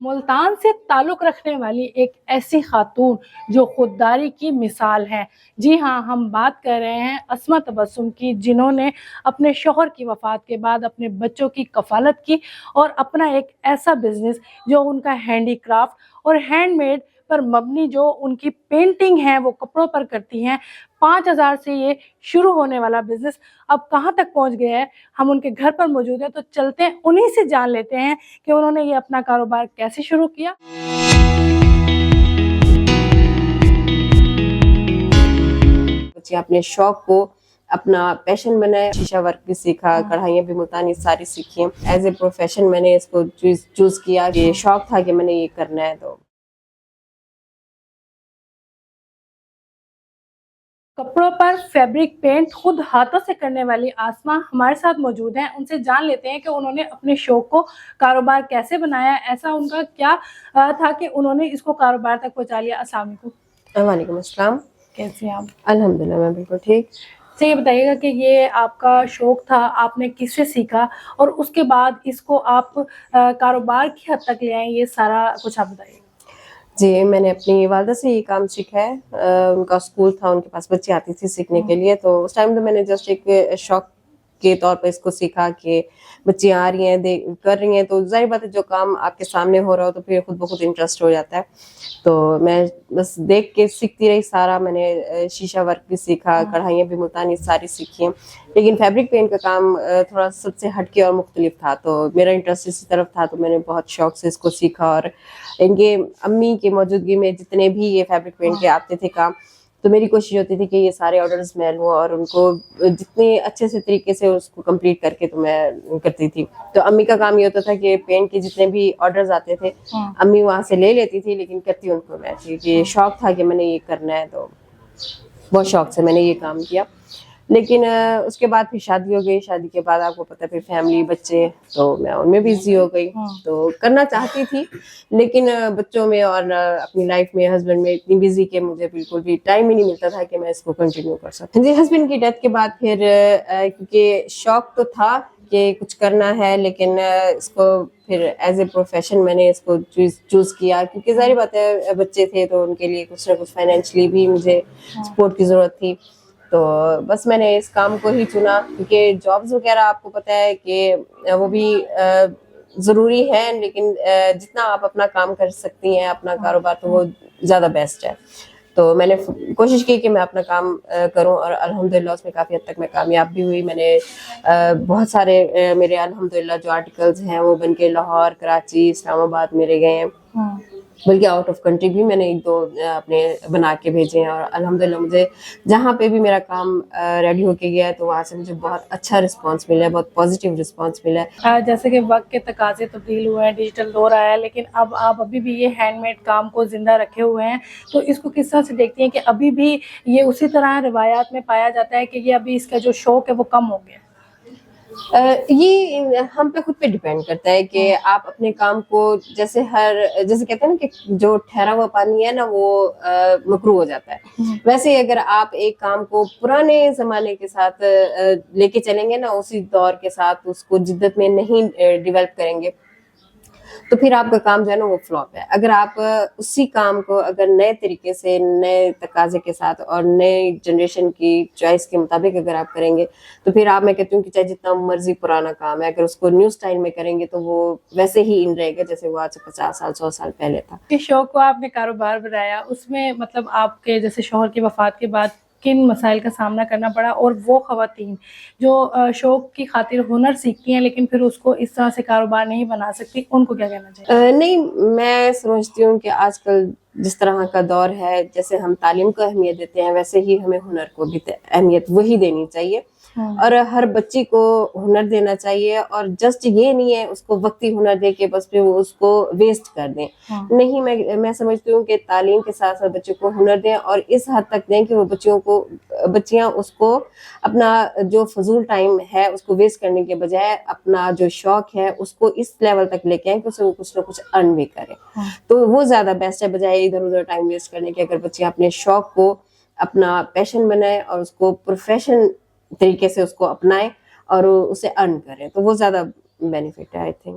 मुल्तान से ताल्लुक़ रखने वाली एक ऐसी खातून जो खुददारी की मिसाल है। जी हाँ, हम बात कर रहे हैं अस्मा तबस्सुम की, जिन्होंने अपने शौहर की वफ़ात के बाद अपने बच्चों की कफ़ालत की और अपना एक ऐसा बिज़नेस जो उनका हैंडीक्राफ्ट और हैंडमेड पर मबनी जो उनकी पेंटिंग है वो कपड़ों पर करती हैं। 5,000 से ये शुरू होने वाला बिज़नेस अब कहाँ तक पहुँच गया है, हम उनके घर पर मौजूद हैं, तो चलते हैं उन्हीं से जान लेते हैं कि उन्होंने ये अपना कारोबार कैसे शुरू किया। बच्चे अपने शौक को अपना पैशन बनाए, शीशा वर्क भी सीखा, कढ़ाइयाँ भी मुल्तानी सारी सीखी हैं। एज ए प्रोफेशन मैंने इसको चूज किया। ये शौक था कि मैंने ये करना है। तो कपड़ों पर फैब्रिक पेंट खुद हाथों से करने वाली आसमा हमारे साथ मौजूद हैं। उनसे जान लेते हैं कि उन्होंने अपने शौक को कारोबार कैसे बनाया, ऐसा उनका क्या था कि उन्होंने इसको कारोबार तक पहुंचा लिया। अस्सलाम वालेकुम। वालेकुम अस्सलाम। कैसे हैं आप? अल्हम्दुलिल्लाह मैं बिल्कुल ठीक। तो ये बताइएगा कि ये आपका शौक था, आपने किससे सीखा और उसके बाद इसको आप कारोबार की हद तक ले आए, ये सारा कुछ आप बताइए। जी, मैंने अपनी वालदा से ये काम सीखा है। उनका स्कूल था, उनके पास बच्ची आती थी सीखने के लिए, तो उस टाइम तो मैंने जस्ट एक शौक के तौर पर इसको सीखा कि बच्चियाँ आ रही हैं, कर रही हैं, तो ज़ाहिर बात है जो काम आपके सामने हो रहा हो तो फिर खुद ब खुद इंटरेस्ट हो जाता है। तो मैं बस देख के सीखती रही सारा। मैंने शीशा वर्क भी सीखा, कढ़ाइयाँ भी मुल्तानी सारी सीखी हैं, लेकिन फैब्रिक पेंट का काम थोड़ा सबसे हटके और मुख्तलिफ था, तो मेरा इंटरेस्ट इसी तरफ था, तो मैंने बहुत शौक से इसको सीखा। और इनके अम्मी की मौजूदगी में जितने भी ये फैब्रिक पेंट के आते थे काम, तो मेरी कोशिश होती थी कि ये सारे ऑर्डर्स मैं लूँ और उनको जितने अच्छे से तरीके से उसको कंप्लीट करके तो मैं करती थी। तो अम्मी का काम ये होता था कि पेंट के जितने भी ऑर्डर्स आते थे अम्मी वहाँ से ले लेती थी, लेकिन करती उनको मैं थी कि शौक था कि मैंने ये करना है, तो बहुत शौक से मैंने ये काम किया। लेकिन उसके बाद फिर शादी हो गई। शादी के बाद आपको पता है फिर फैमिली, बच्चे, तो मैं उनमें बिजी हो गई। तो करना चाहती थी, लेकिन बच्चों में और अपनी लाइफ में, हस्बैंड में इतनी बिजी कि मुझे बिल्कुल भी टाइम ही नहीं मिलता था कि मैं इसको कंटिन्यू कर सकूं। जी, हस्बैंड की डेथ के बाद फिर क्योंकि शौक तो था कि कुछ करना है, लेकिन इसको फिर एज ए प्रोफेशन मैंने इसको चूज किया, क्योंकि जाहिर बात है बच्चे थे तो उनके लिए कुछ ना कुछ फाइनेंशियली भी मुझे सपोर्ट की जरूरत थी। तो बस मैंने इस काम को ही चुना, क्योंकि जॉब्स वगैरह आपको पता है कि वो भी ज़रूरी है, लेकिन जितना आप अपना काम कर सकती हैं, अपना कारोबार, तो वो ज़्यादा बेस्ट है। तो मैंने कोशिश की कि मैं अपना काम करूं और अल्हम्दुलिल्लाह उसमें काफ़ी हद तक मैं कामयाब भी हुई। मैंने बहुत सारे मेरे अल्हम्दुलिल्लाह जो आर्टिकल्स हैं वो बन के लाहौर, कराची, इस्लामाबाद मेरे गए हैं, बल्कि आउट ऑफ कंट्री भी मैंने 1-2 अपने बना के भेजे हैं। और अल्हम्दुलिल्लाह मुझे जहाँ पे भी मेरा काम रेडी होके गया है तो वहाँ से मुझे बहुत अच्छा रिस्पांस मिला है, बहुत पॉजिटिव रिस्पांस मिला है। जैसे कि वक्त के तकाजे तब्दील हुए हैं, डिजिटल दौर आया है, लेकिन अब आप अभी भी ये हैंडमेड काम को जिंदा रखे हुए हैं, तो इसको किस तरह से देखती हैं कि अभी भी ये उसी तरह रिवायात में पाया जाता है कि ये अभी इसका जो शौक है वो कम हो गया? ये हम पे खुद पे डिपेंड करता है कि आप अपने काम को जैसे कहते हैं ना कि जो ठहरा हुआ पानी है ना वो मकरू हो जाता है, वैसे ही अगर आप एक काम को पुराने जमाने के साथ लेके चलेंगे ना, उसी दौर के साथ उसको जिद्दत में नहीं डेवलप करेंगे, तो फिर आपका काम जो है ना वो फ्लॉप है। अगर आप उसी काम को अगर नए तरीके से, नए तकाजे के साथ और नए जनरेशन की चॉइस के मुताबिक अगर आप करेंगे, तो फिर मैं कहती हूँ कि चाहे जितना मर्जी पुराना काम है, अगर उसको न्यू स्टाइल में करेंगे तो वो वैसे ही इन रहेगा जैसे वो आज से 50 साल 100 साल पहले था। इस शौक को आपने कारोबार बनाया, उसमें मतलब आपके जैसे शौहर की वफात के बाद किन मसाइल का सामना करना पड़ा, और वो ख़वातीन जो शौक की खातिर हुनर सीखती हैं लेकिन फिर उसको इस तरह से कारोबार नहीं बना सकती, उनको क्या कहना चाहिए? नहीं, मैं समझती हूँ कि आजकल जिस तरह का दौर है, जैसे हम तालीम को अहमियत देते हैं, वैसे ही हमें हुनर को भी अहमियत वही देनी चाहिए। और हर बच्ची को हुनर देना चाहिए, और जस्ट ये नहीं है उसको वक्ती हुनर दे के बस फिर वो उसको वेस्ट कर दें। नहीं, मैं समझती हूँ कि तालीम के साथ साथ बच्चों को हुनर दें, और इस हद तक दें कि वो बच्चियां उसको अपना जो फजूल टाइम है उसको वेस्ट करने के बजाय अपना जो शौक है उसको इस लेवल तक लेके आए कि उससे वो कुछ ना कुछ अर्न भी करे। तो वो ज्यादा बेस्ट है, बजाय इधर उधर टाइम वेस्ट करने के। अगर बच्चियां अपने शौक को अपना पैशन बनाए और उसको प्रोफेशन तरीके से उसको अपनाएं और उसे अर्न करें, तो वो ज्यादा बेनिफिट है, आई थिंक।